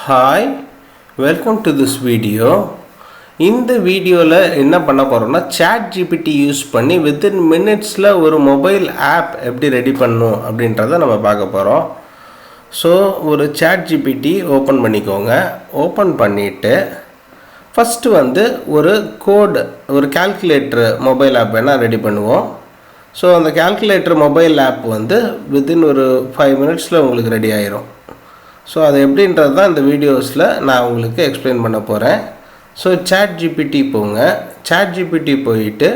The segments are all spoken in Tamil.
Hi, welcome to this video. இந்த வீடியோவில் என்ன பண்ண போகிறோம்னா ChatGPT யூஸ் பண்ணி within minutesல ஒரு மொபைல் ஆப் எப்படி ரெடி பண்ணணும் அப்படின்றத நம்ம பார்க்க போகிறோம். ஸோ ஒரு ChatGPT ஓப்பன் பண்ணிக்கோங்க. ஓப்பன் பண்ணிவிட்டு ஃபஸ்ட்டு ஒரு கோடு ஒரு கால்குலேட்டர் மொபைல் ஆப் வேணால் ரெடி பண்ணுவோம். ஸோ அந்த கால்குலேட்டர் மொபைல் ஆப் within ஒரு 5 minutesல உங்களுக்கு ரெடி ஆயிரும். ஸோ அது எப்படின்றது தான் இந்த வீடியோஸில் நான் உங்களுக்கு எக்ஸ்பிளைன் பண்ண போகிறேன். ஸோ ChatGPT போங்க. ChatGPT போயிட்டு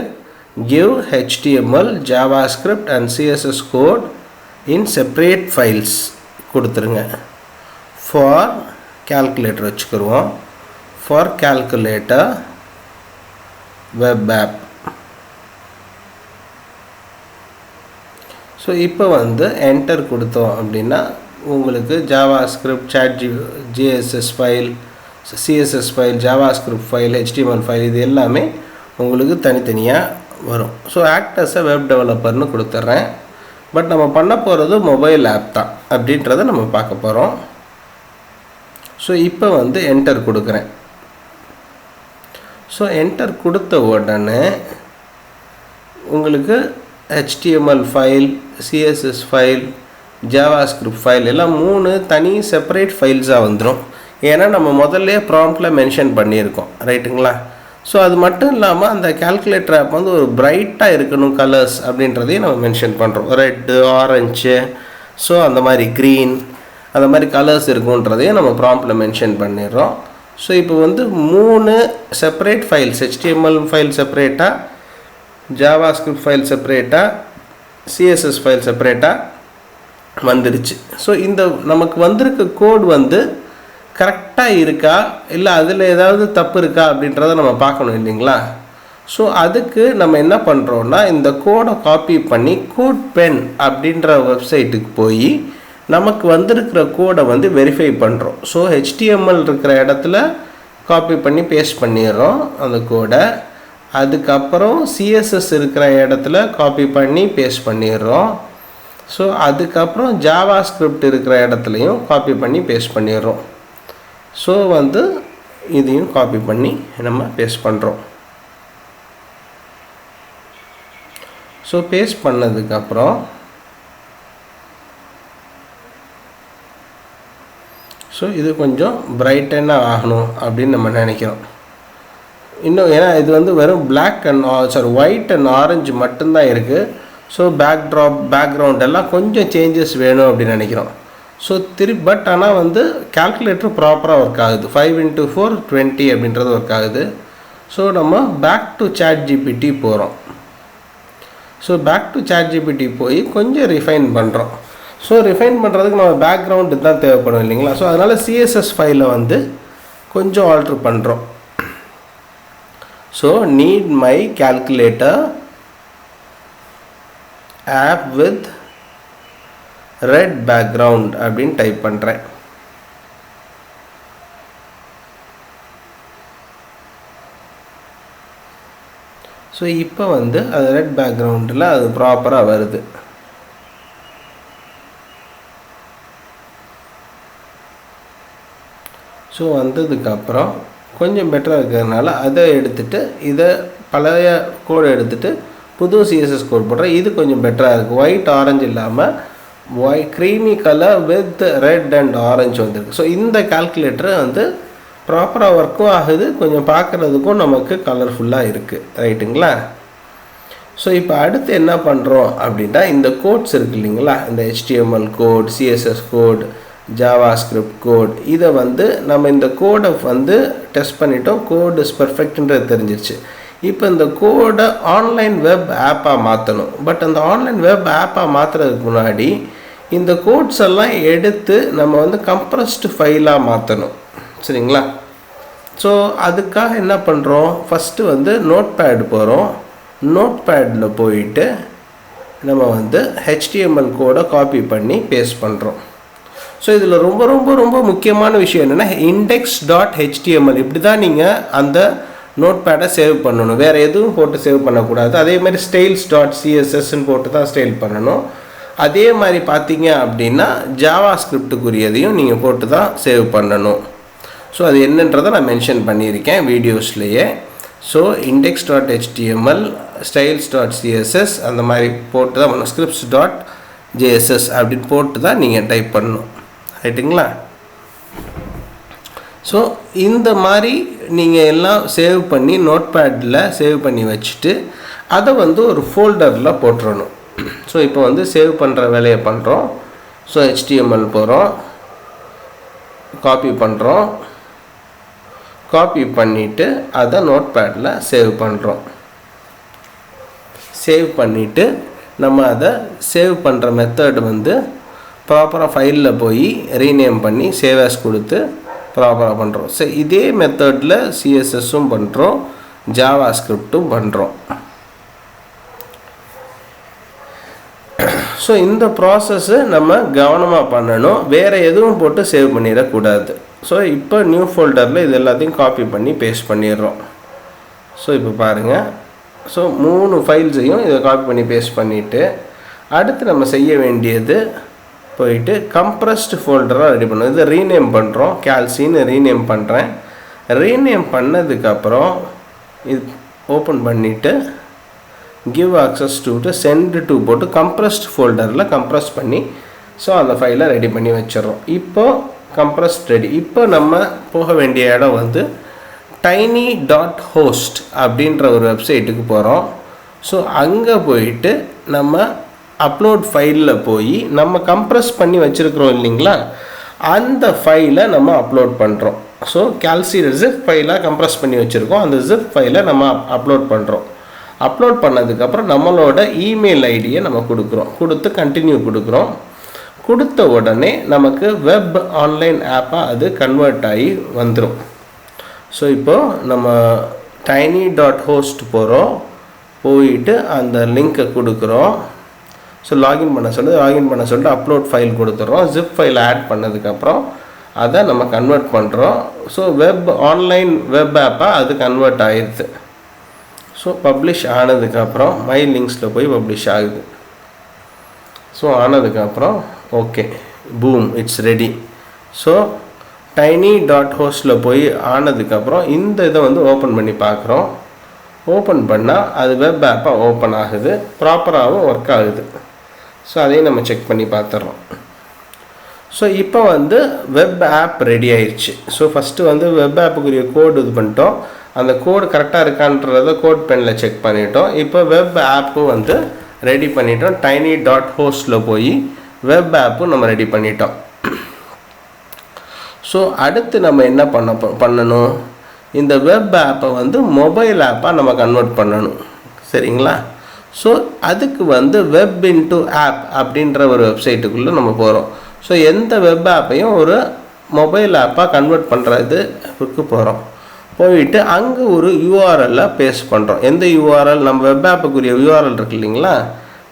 give HTML, JavaScript and CSS code in separate files கொடுத்துருங்க. for calculator வச்சுக்கிடுவோம். for calculator web app. So இப்போ enter கொடுத்தோம் அப்படின்னா உங்களுக்கு JavaScript, CSS file, CSS file, JavaScript file, HTML file இது எல்லாமே உங்களுக்கு தனித்தனியாக வரும். So act as a web டெவலப்பர்னு கொடுத்துட்றேன். பட் நம்ம பண்ண போகிறது மொபைல் ஆப் தான் அப்படின்றத நம்ம பார்க்க போகிறோம். ஸோ இப்போ என்டர் கொடுக்குறேன். ஸோ என்டர் கொடுத்த உடனே உங்களுக்கு HTML file, CSS file, JavaScript file எல்லாம் 3 தனி செப்பரேட் ஃபைல்ஸாக வந்துடும். ஏன்னா நம்ம முதல்ல ப்ராம்ப்டில் மென்ஷன் பண்ணியிருக்கோம், ரைட்டுங்களா? ஸோ அது மட்டும் இல்லாமல் அந்த கால்குலேட்டர் ஆப் ஒரு பிரைட்டாக இருக்கணும் கலர்ஸ் அப்படின்றதையும் நம்ம மென்ஷன் பண்ணுறோம். ரெட்டு, ஆரஞ்சு, ஸோ அந்த மாதிரி க்ரீன் அந்த மாதிரி கலர்ஸ் இருக்குன்றதையும் நம்ம ப்ராம்ப்டில் மென்ஷன் பண்ணிடுறோம். ஸோ இப்போ 3 செப்பரேட் ஃபைல்ஸ், HTML ஃபைல் செப்பரேட்டாக, JavaScript ஃபைல் செப்பரேட்டாக, CSS ஃபைல் செப்பரேட்டாக வந்துடுச்சு. ஸோ இந்த நமக்கு வந்திருக்க கோட் கரெக்டாக இருக்கா இல்லை அதில் ஏதாவது தப்பு இருக்கா அப்படின்றத நம்ம பார்க்கணும் இல்லைங்களா? ஸோ அதுக்கு நம்ம என்ன பண்ணுறோன்னா இந்த கோடை காப்பி பண்ணி கோட் பென் அப்படின்ற வெப்சைட்டுக்கு போய் நமக்கு வந்திருக்கிற கோடை வெரிஃபை பண்ணுறோம். ஸோ HTML இருக்கிற இடத்துல காப்பி பண்ணி பேஸ்ட் பண்ணிடுறோம் அந்த கோடை. அதுக்கப்புறம் CSS இருக்கிற இடத்துல காப்பி பண்ணி பேஸ்ட் பண்ணிடுறோம். ஸோ அதுக்கப்புறம் JavaScript இருக்கிற இடத்துலையும் காப்பி பண்ணி பேஸ்ட் பண்ணிடுறோம். ஸோ இதையும் காப்பி பண்ணி நம்ம பேஸ்ட் பண்ணுறோம். ஸோ பேஸ்ட் பண்ணதுக்கப்புறம் ஸோ இது கொஞ்சம் பிரைட்டனாக ஆகணும் அப்படின்னு நம்ம நினைக்கிறோம். இன்னும் ஏன்னா இது வெறும் ஒயிட் அண்ட் ஆரஞ்சு மட்டும்தான் இருக்குது. ஸோ பேக்ரவுண்ட் எல்லாம் கொஞ்சம் சேஞ்சஸ் வேணும் அப்படின்னு நினைக்கிறோம். ஸோ பட் ஆனால் கால்குலேட்டர் ப்ராப்பராக ஒர்க் ஆகுது. 5x4 20 அப்படின்றது ஒர்க் ஆகுது. ஸோ நம்ம பேக் டு ChatGPT போகிறோம். ஸோ பேக் டு ChatGPT போய் கொஞ்சம் ரிஃபைன் பண்ணுறோம். ஸோ ரிஃபைன் பண்ணுறதுக்கு நம்ம பேக்ரவுண்டு தான் தேவைப்படும் இல்லைங்களா? ஸோ அதனால் CSS ஃபைலை கொஞ்சம் ஆல்ட்ரு பண்ணுறோம். So NEET my calculator app with red background அப்படின்னு டைப் பண்ணுறேன். ஸோ இப்போ அது ரெட் பேக்ரவுண்டில் அது ப்ராப்பராக வருது. ஸோ வந்ததுக்கப்புறம் கொஞ்சம் பெட்டராக இருக்கிறதுனால அதை எடுத்துகிட்டு இதை பழைய கோடை எடுத்துகிட்டு புது CSS கோட் போடுறேன். இது கொஞ்சம் பெட்டராக இருக்குது. ஒயிட் ஆரஞ்சு இல்லாமல் creamy colour with red and orange வந்துருக்கு. ஸோ இந்த கால்குலேட்டர் ப்ராப்பராக ஒர்க்கும் ஆகுது, கொஞ்சம் பார்க்குறதுக்கும் நமக்கு கலர்ஃபுல்லாக இருக்குது, ரைட்டுங்களா? ஸோ இப்போ அடுத்து என்ன பண்ணுறோம் அப்படின்னா இந்த கோட்ஸ் இருக்குது இல்லைங்களா, இந்த HTML code, CSS code, JavaScript code, இதை நம்ம இந்த கோடை டெஸ்ட் பண்ணிட்டோம். கோட் இஸ் பர்ஃபெக்ட்ன்றது தெரிஞ்சிருச்சு. இப்போ இந்த கோடை ஆன்லைன் வெப் ஆப்பாக மாற்றணும். பட் அந்த ஆன்லைன் வெப் ஆப்பாக மாற்றுறதுக்கு முன்னாடி இந்த கோட்ஸ் எல்லாம் எடுத்து நம்ம கம்ப்ரஸ்டு ஃபைலாக மாற்றணும், சரிங்களா? ஸோ அதுக்காக என்ன பண்ணுறோம், ஃபஸ்ட்டு நோட் பேட் போகிறோம். நோட் பேடில் போயிட்டு நம்ம HTML கோடை காப்பி பண்ணி பேஸ்ட் பண்ணுறோம். ஸோ இதில் ரொம்ப ரொம்ப ரொம்ப முக்கியமான விஷயம் என்னென்னா index.html இப்படி தான் நீங்கள் அந்த நோட் பேடை சேவ் பண்ணணும். வேறு எதுவும் போட்டு சேவ் பண்ணக்கூடாது. அதே மாதிரி styles.cssன்னு போட்டு தான் ஸ்டைல் பண்ணணும். அதே மாதிரி பார்த்தீங்க அப்படின்னா ஜாவா ஸ்கிரிப்டுக்குரியதையும் நீங்கள் போட்டு தான் சேவ் பண்ணணும். ஸோ அது என்னன்றதை நான் மென்ஷன் பண்ணியிருக்கேன் வீடியோஸ்லேயே. ஸோ index.html styles.css அந்த மாதிரி போட்டு தான் பண்ணணும். scripts.jss அப்படின்னு போட்டு தான் நீங்கள் டைப் பண்ணணும். ரைட்டுங்களா? ஸோ இந்த மாதிரி நீங்கள் எல்லாம் சேவ் பண்ணி நோட்பேடில் சேவ் பண்ணி வச்சுட்டு அதை வந்து ஒரு ஃபோல்டரில் போட்டுறணும். ஸோ இப்போ வந்து சேவ் பண்ணுற வேலையை பண்ணுறோம். ஸோ HTML போகிறோம், காப்பி பண்ணுறோம், காப்பி பண்ணிவிட்டு அதை நோட்பேடில் சேவ் பண்ணுறோம். சேவ் பண்ணிவிட்டு நம்ம அதை சேவ் பண்ணுற மெத்தட் வந்து ப்ராப்பராக ஃபைலில் போய் ரீநேம் பண்ணி சேவ் ஆஸ் கொடுத்து ப்ராப்பராக பண்ணுறோம். ஸோ இதே மெத்தடில் CSSும் பண்ணுறோம், ஜாவா ஸ்கிரிப்டும் பண்ணுறோம். ஸோ இந்த ப்ராசஸ்ஸு நம்ம கவனமாக பண்ணணும், வேறு எதுவும் போட்டு சேவ் பண்ணிடக்கூடாது. ஸோ இப்போ நியூ ஃபோல்டரில் இது எல்லாத்தையும் காப்பி பண்ணி பேஸ்ட் பண்ணிடுறோம். ஸோ இப்போ பாருங்கள், ஸோ 3 ஃபைல்ஸையும் இதை காப்பி பண்ணி பேஸ்ட் பண்ணிவிட்டு அடுத்து நம்ம செய்ய வேண்டியது போயிட்டு கம்ப்ரஸ்டு ஃபோல்டராக ரெடி பண்ணணும். இதை ரீநேம் பண்ணுறோம், கேல்சின்னு ரீநேம் பண்ணுறேன். ரீநேம் பண்ணதுக்கப்புறம் இது ஓப்பன் பண்ணிவிட்டு give access to send to போட்டு கம்ப்ரஸ்ட் ஃபோல்டரில் கம்ப்ரஸ் பண்ணி ஸோ அந்த ஃபைலை ரெடி பண்ணி வச்சிடறோம். இப்போது கம்ப்ரஸ்ட் ரெடி. இப்போ நம்ம போக வேண்டிய இடம் வந்து tiny.host அப்படின்ற ஒரு வெப்சைட்டுக்கு போகிறோம். ஸோ அங்கே போயிட்டு நம்ம அப்லோட் ஃபைலில் போய் நம்ம கம்ப்ரஸ் பண்ணி வச்சுருக்கிறோம் இல்லைங்களா, அந்த ஃபைலை நம்ம அப்லோட் பண்ணுறோம். ஸோ கேல்சி ஜிப் ஃபைலாக கம்ப்ரஸ் பண்ணி வச்சுருக்கோம், அந்த ஜிப் ஃபைலை நம்ம அப்லோட் பண்ணுறோம். அப்லோட் பண்ணதுக்கப்புறம் நம்மளோட இமெயில் ஐடியை நம்ம கொடுக்குறோம், கொடுத்து கண்டினியூ கொடுக்குறோம். கொடுத்த உடனே நமக்கு வெப் ஆன்லைன் ஆப்பாக அது கன்வெர்ட் ஆகி வந்துடும். ஸோ இப்போது நம்ம tiny.host போகிறோம், போயிட்டு அந்த லிங்க்கை கொடுக்குறோம். ஸோ லாகின் பண்ண சொல்லிட்டு அப்லோட் ஃபைல் கொடுத்துட்றோம். ஜிப் ஃபைல் ஆட் பண்ணதுக்கப்புறம் அதை நம்ம கன்வெர்ட் பண்ணுறோம். ஸோ ஆன்லைன் வெப் ஆப்பாக அது கன்வெர்ட் ஆகிடுது. ஸோ பப்ளிஷ் ஆனதுக்கப்புறம் மை லிங்க்ஸில் போய் பப்ளிஷ் ஆகுது. ஸோ ஆனதுக்கப்புறம் okay, boom, it's ready. So tiny.hostல போய் ஆனதுக்கப்புறம் இந்த இதை வந்து ஓப்பன் பண்ணி பார்க்குறோம். ஓப்பன் பண்ணால் அது வெப் ஆப்பாக ஓப்பன் ஆகுது, ப்ராப்பராகவும் ஒர்க் ஆகுது. ஸோ அதையும் நம்ம செக் பண்ணி பார்த்துட்றோம். ஸோ இப்போ வந்து வெப் ஆப் ரெடி ஆயிடுச்சு. ஸோ ஃபஸ்ட்டு வந்து வெப் ஆப்புக்குரிய கோடு இது பண்ணிட்டோம், அந்த கோடு கரெக்டாக இருக்கான்றதை கோட் பெனில் செக் பண்ணிட்டோம். இப்போ வெப் ஆப்பு வந்து ரெடி பண்ணிட்டோம். tiny.hostல போய் வெப் ஆப்பும் நம்ம ரெடி பண்ணிட்டோம். ஸோ அடுத்து நம்ம என்ன பண்ணணும், இந்த வெப் ஆப்பை வந்து மொபைல் ஆப்பாக நம்ம கன்வெர்ட் பண்ணணும். சரிங்களா? ஸோ அதுக்கு வந்து வெப் இன்டு ஆப் அப்படின்ற ஒரு வெப்சைட்டுக்குள்ளே நம்ம போகிறோம். ஸோ எந்த வெப் ஆப்பையும் ஒரு மொபைல் ஆப்பாக கன்வெர்ட் பண்ணுறதுக்கு போகிறோம். போயிட்டு அங்கே ஒரு யூஆர்எல்லை பேஸ்ட் பண்ணுறோம். எந்த யூஆர்எல், நம்ம வெப் ஆப்புக்குரிய யூஆர்எல் இருக்குது இல்லைங்களா,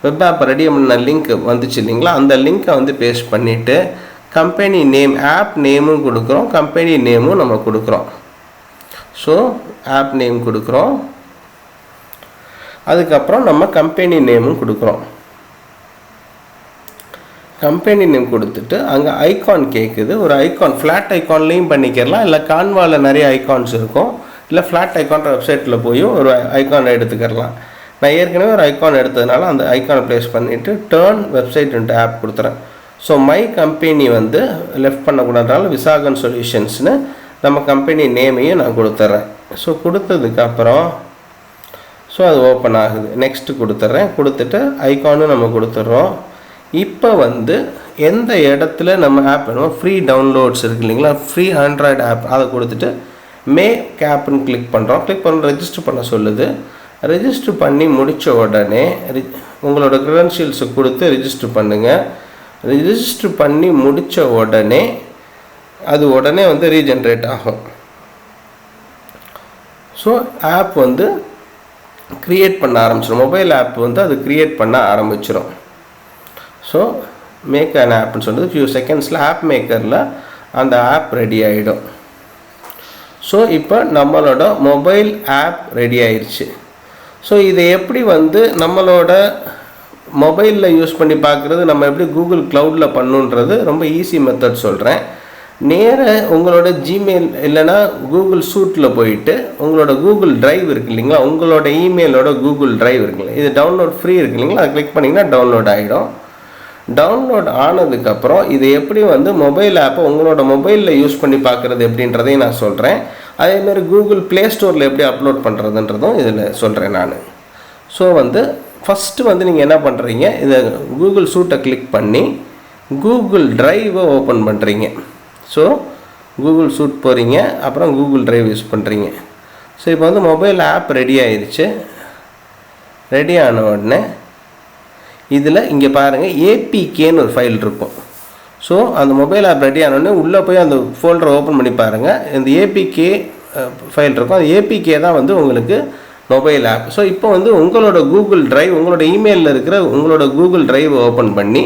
வெப் ஆப்பை ரெடி பண்ண லிங்க் வந்துச்சு இல்லைங்களா, அந்த லிங்க்கை வந்து பேஸ்ட் பண்ணிவிட்டு கம்பெனி நேம், ஆப் நேமும் கொடுக்குறோம், கம்பெனி நேமும் நம்ம கொடுக்குறோம். ஸோ ஆப் நேம் கொடுக்குறோம், அதுக்கப்புறம் நம்ம கம்பெனி நேமும் கொடுக்குறோம். கம்பெனி நேம் கொடுத்துட்டு அங்கே ஐகான் கேட்குது, ஒரு ஐகான் ஃப்ளாட் ஐகான்லேயும் பண்ணிக்கிறலாம், இல்லை கான்வாவில் நிறைய ஐகான்ஸ் இருக்கும், இல்லை ஃப்ளாட் ஐகான்ற வெப்சைட்டில் போய் ஒரு ஐகான் எடுத்துக்கிறலாம். நான் ஏற்கனவே ஒரு ஐகான் எடுத்ததுனால அந்த ஐகானை ப்ளேஸ் பண்ணிவிட்டு டர்ன் வெப்சைட் ஆப் கொடுத்துறேன். ஸோ மை கம்பெனி வந்து லெஃப்ட் பண்ணக்கூடாதுனால விசாகன் சொல்யூஷன்ஸ்னு நம்ம கம்பெனி நேமையும் நான் கொடுத்துட்றேன். ஸோ கொடுத்ததுக்கப்புறம் ஸோ அது ஓப்பன் ஆகுது. நெக்ஸ்ட்டு கொடுத்துட்றேன், கொடுத்துட்டு ஐகானும் நம்ம கொடுத்துட்றோம். இப்போ வந்து எந்த இடத்துல நம்ம ஆப் வேணுமோ, ஃப்ரீ டவுன்லோட்ஸ் இருக்குது இல்லைங்களா, ஃப்ரீ ஆண்ட்ராய்டு ஆப், அதை கொடுத்துட்டு மேக் ஆப்னு கிளிக் பண்ணுறோம். கிளிக் பண்ண ரெஜிஸ்டர் பண்ண சொல்லுது. ரெஜிஸ்டர் பண்ணி முடித்த உடனே உங்களோட க்ரெடென்ஷியல்ஸை கொடுத்து ரெஜிஸ்டர் பண்ணுங்கள். ரெஜிஸ்டர் பண்ணி முடித்த உடனே அது உடனே வந்து ரீஜென்ரேட் ஆகும். ஸோ ஆப் வந்து க்ரியேட் பண்ண ஆரம்பிச்சிடும், மொபைல் ஆப் வந்து அது க்ரியேட் பண்ண ஆரம்பிச்சிடும். ஸோ மேக் அன் ஆப்னு சொல்லுது. ஃபியூ செகண்ட்ஸில் ஆப் மேக்கரில் அந்த ஆப் ரெடி ஆகிடும். ஸோ இப்போ நம்மளோட மொபைல் ஆப் ரெடி ஆயிடுச்சு. ஸோ இதை எப்படி வந்து நம்மளோட மொபைலில் யூஸ் பண்ணி பார்க்குறது, நம்ம எப்படி கூகுள் க்ளவுடில் பண்ணுன்றது ரொம்ப ஈஸி மெத்தட் சொல்கிறேன். நேராக உங்களோட ஜிமெயில் இல்லைனா கூகுள் சூட்டில் போயிட்டு உங்களோட கூகுள் டிரைவ் இருக்கு இல்லைங்களா, உங்களோட இமெயிலோட கூகுள் டிரைவ் இருக்குல்ல, இது டவுன்லோட் ஃப்ரீ இருக்கு இல்லைங்களா, அதை கிளிக் பண்ணிங்கன்னா டவுன்லோட் ஆகிடும். டவுன்லோட் ஆனதுக்கப்புறம் இது எப்படி வந்து மொபைல் ஆப்பை உங்களோட மொபைலில் யூஸ் பண்ணி பார்க்குறது எப்படின்றதையும் நான் சொல்கிறேன். அதேமாதிரி கூகுள் ப்ளே ஸ்டோரில் எப்படி அப்லோட் பண்ணுறதுன்றதும் இதில் சொல்கிறேன் நான். ஸோ வந்து ஃபஸ்ட்டு வந்து நீங்கள் என்ன பண்ணுறீங்க, இதை கூகுள் சூட்டை கிளிக் பண்ணி கூகுள் டிரைவை ஓப்பன் பண்ணுறீங்க. ஸோ கூகுள் சூட் போகிறீங்க, அப்புறம் கூகுள் டிரைவ் யூஸ் பண்ணுறீங்க. ஸோ இப்போ வந்து மொபைல் ஆப் ரெடி ஆயிடுச்சு. ரெடி ஆன உடனே இதில் இங்கே பாருங்கள் ஏபிகேன்னு ஒரு ஃபைல் இருக்கும். ஸோ அந்த மொபைல் ஆப் ரெடி ஆனோடனே உள்ளே போய் அந்த ஃபோல்டரை ஓப்பன் பண்ணி பாருங்கள். இந்த ஏபிகே ஃபைல் இருக்கும். அந்த ஏபிகே தான் வந்து உங்களுக்கு மொபைல் ஆப். ஸோ இப்போ வந்து உங்களோட கூகுள் டிரைவ், உங்களோட இமெயிலில் இருக்கிற உங்களோட கூகுள் டிரைவை ஓப்பன் பண்ணி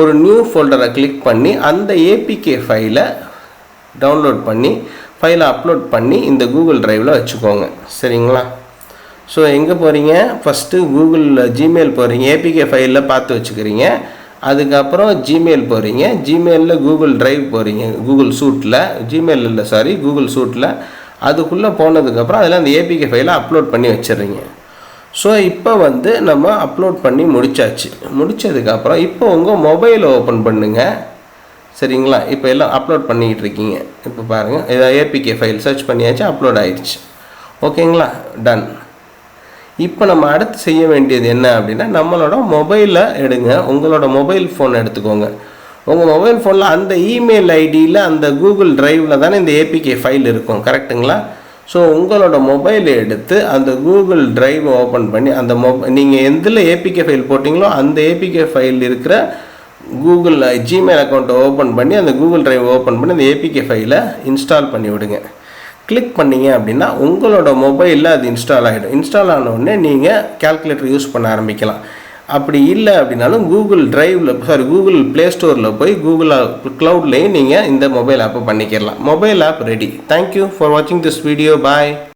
ஒரு நியூ ஃபோல்டரை கிளிக் பண்ணி அந்த ஏபிகே ஃபைலை டவுன்லோட் பண்ணி ஃபைலை அப்லோட் பண்ணி இந்த கூகுள் டிரைவில் வச்சுக்கோங்க. சரிங்களா? ஸோ எங்கே போகிறீங்க, ஃபஸ்ட்டு கூகுள் ஜிமெயில் போகிறீங்க, ஏபிகே ஃபைலில் பார்த்து வச்சுக்கிறீங்க. அதுக்கப்புறம் ஜிமெயில் போகிறீங்க, ஜிமெயிலில் கூகுள் டிரைவ் போகிறீங்க, கூகுள் சூட்டில், ஜிமெயில் இல்லை சாரி கூகுள் சூட்டில். அதுக்குள்ளே போனதுக்கப்புறம் அதில் அந்த ஏபிகே ஃபைலை அப்லோட் பண்ணி வச்சிடுறீங்க. ஸோ இப்போ வந்து நம்ம அப்லோட் பண்ணி முடித்தாச்சு. முடித்ததுக்கப்புறம் இப்போ உங்கள் மொபைலை ஓப்பன் பண்ணுங்கள். சரிங்களா? இப்போ எல்லாம் அப்லோட் பண்ணிக்கிட்டு இருக்கீங்க. இப்போ பாருங்கள், இதை ஏபிகே ஃபைல் சர்ச் பண்ணியாச்சு, அப்லோட் ஆயிடுச்சு. ஓகேங்களா? டன். இப்போ நம்ம அடுத்து செய்ய வேண்டியது என்ன அப்படின்னா, நம்மளோட மொபைலை எடுங்க, உங்களோட மொபைல் ஃபோன் எடுத்துக்கோங்க. உங்கள் மொபைல் ஃபோனில் அந்த இமெயில் ஐடியில் அந்த கூகுள் டிரைவில் தானே இந்த ஏபிகே ஃபைல் இருக்கும், கரெக்டுங்களா? ஸோ உங்களோட மொபைலை எடுத்து அந்த கூகுள் டிரைவை ஓப்பன் பண்ணி அந்த நீங்கள் எதில் ஏபிகே ஃபைல் போட்டிங்களோ அந்த ஏபிகே ஃபைல் இருக்கிற கூகுள் ஜிமெயில் அக்கௌண்ட்டை ஓப்பன் பண்ணி அந்த கூகுள் டிரைவ் ஓப்பன் பண்ணி அந்த ஏபிகே ஃபைலை இன்ஸ்டால் பண்ணி விடுங்க. கிளிக் பண்ணிங்க அப்படின்னா உங்களோட மொபைலில் அது இன்ஸ்டால் ஆகிடும். இன்ஸ்டால் ஆன உடனே நீங்கள் கால்குலேட்டர் யூஸ் பண்ண ஆரம்பிக்கலாம். அப்படி இல்லை அப்படின்னாலும் கூகுள் கூகுள் ப்ளே ஸ்டோரில் போய் கூகுள் க்ளவுட்லேயும் நீங்கள் இந்த மொபைல் ஆப்பை பண்ணிக்கிறலாம். Mobile app ready. Thank you for வாட்சிங் திஸ் வீடியோ. பாய்.